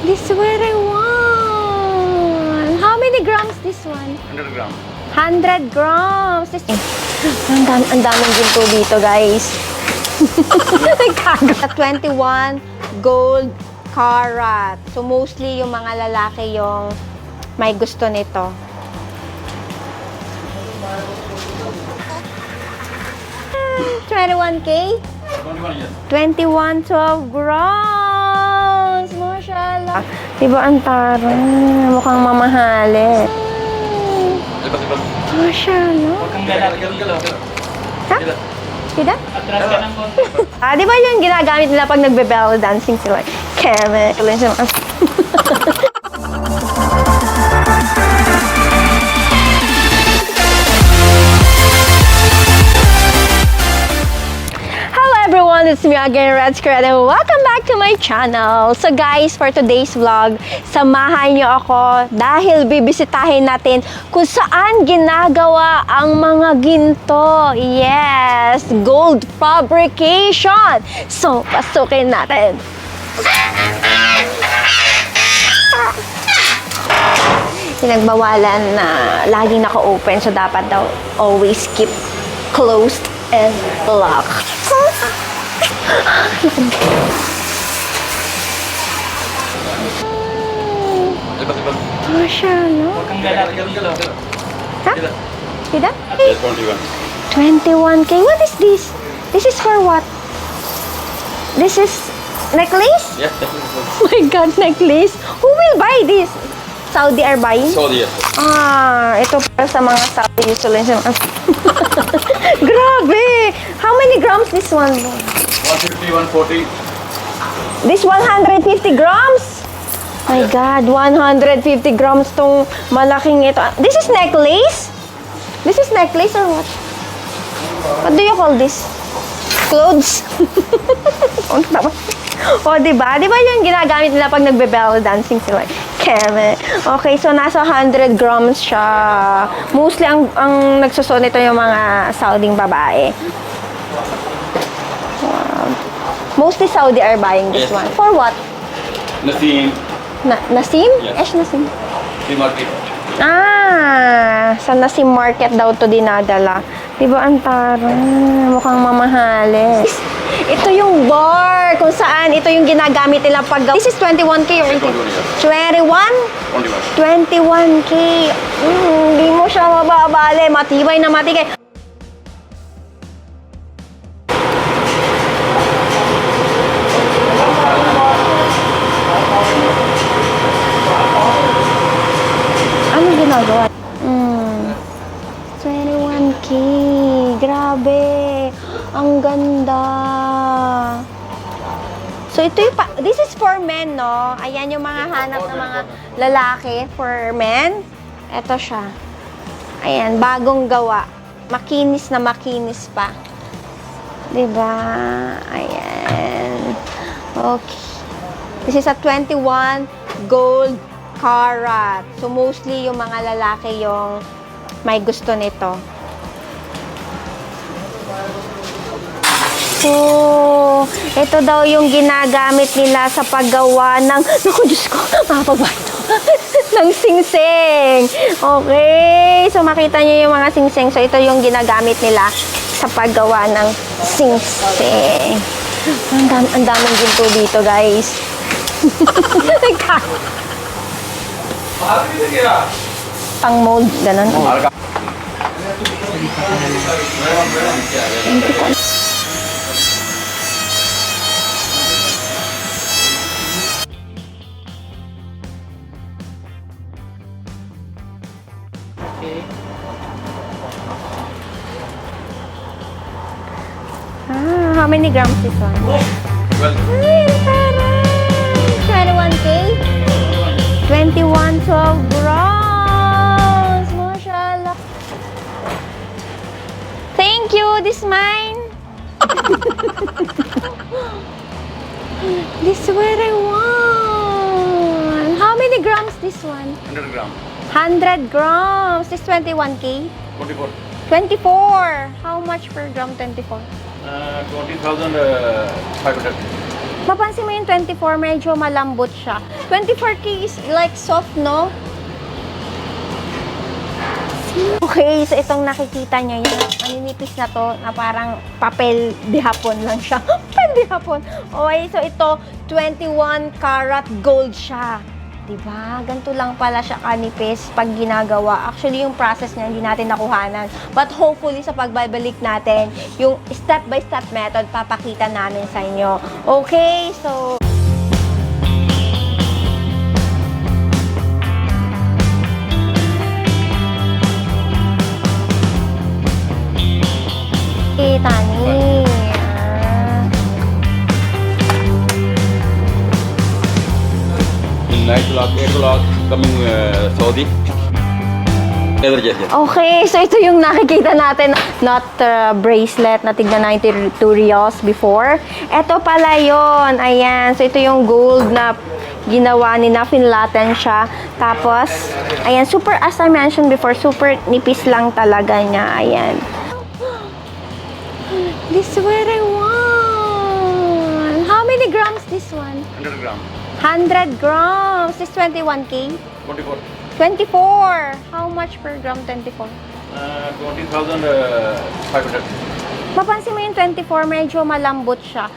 This is what I want. How many grams this one? 100 grams. 100 grams. This... ang daming ginto dito, guys. 21 gold carat. So, mostly yung mga lalaki yung may gusto nito. $21K? 21 years. 21, 12 grams. Mashallah. Diba ang tarong? Mukhang mamahali. Mashallah. Ha? Sida? Di ba yung ginagamit nila pag nagbe-belly dancing sila? Keme. Everyone, it's me again, Riyadh Ksa, and welcome back to my channel. So guys, for today's vlog, samahan niyo ako dahil bibisitahin natin kung saan ginagawa ang mga ginto. Yes, gold fabrication. So, pasukin natin. Pinagbawalan na laging naka-open, so dapat daw always keep closed and locked. Mashallah. Ha? Sida? 21K. What is this? This is for what? This is necklace? Yes, Oh my God, necklace. Who will buy this? Saudi are buying? Saudi, yes. Ito para sa mga Saudi usually. Grabe! How many grams this one? 150, 140. This 150 grams? My God, 150 grams tong malaking ito. This is necklace? This is necklace or what? What do you call this? Clothes? O, diba? Diba yung ginagamit nila pag nagbe-belly dancing sila? Keme. Okay, so nasa 100 grams siya. Mostly, ang nagsusuot nito yung mga Sauding babae. Wow. Mostly Saudi are buying this one. For what? Nasim. Nasim? Yes. Nasim. Free market. Sa Nasim Market daw to dinadala. Diba ang tarong? Mukhang mamahali. Ito yung bar kung saan ito yung ginagamit nila pag... This is 21K or 21? 21K. Hindi mo siya mababali. Matibay na matibay. Ano ginagawa? 21K. Grabe. Ang ganda. So, ito yung... This is for men, no? Ayan yung mga hanap ng mga lalaki for men. Ito siya. Ayan, bagong gawa. Makinis na makinis pa. Diba? Ayan. Okay. This is a 21 gold carat. So, mostly yung mga lalaki yung may gusto nito. So, ito daw yung ginagamit nila sa paggawa ng... Naku, Diyos ko, mapagbato. ng singsing. Okay. So, makita nyo yung mga singsing. So, ito yung ginagamit nila sa paggawa ng singsing. Ang daming ginto dito, guys. Pang mold, ganun. How many grams this one? Well, Ay, parang 21K? 21, 12 grams! Mashallah! Thank you! This mine! This is what I want! How many grams this one? 100 grams. 100 grams! This 21K? 24. 24! How much per gram 24? 20,500. Mapansin mo yung 24, medyo malambot siya. 24K is like soft, no? Okay, so itong nakikita nyo, yung maninipis na to, na parang papel de hapon lang siya. Papel de hapon. Okay, so ito, 21 karat gold siya. Diba? Ganito lang pala siya kanipis pag ginagawa. Actually, yung process niya, hindi natin nakuhanan. But hopefully, sa pagbabalik natin, yung step-by-step method, papakita namin sa inyo. Okay, so... Tani. 9 o'clock, 8 o'clock, coming Saudi. Okay, so ito yung nakikita natin. Not bracelet na tignan 92 riyals before. Ito pala yon. Ayan. So ito yung gold na ginawa ni Finlaten siya. Tapos, ayan, super, as I mentioned before, super nipis lang talaga niya. Ayan. This is what I want. How many grams this one? 100 gram. 100 grams. This 21K? 24. 24. How much per gram 24? 20,500. Mapansin mo yung 24, medyo malambot siya.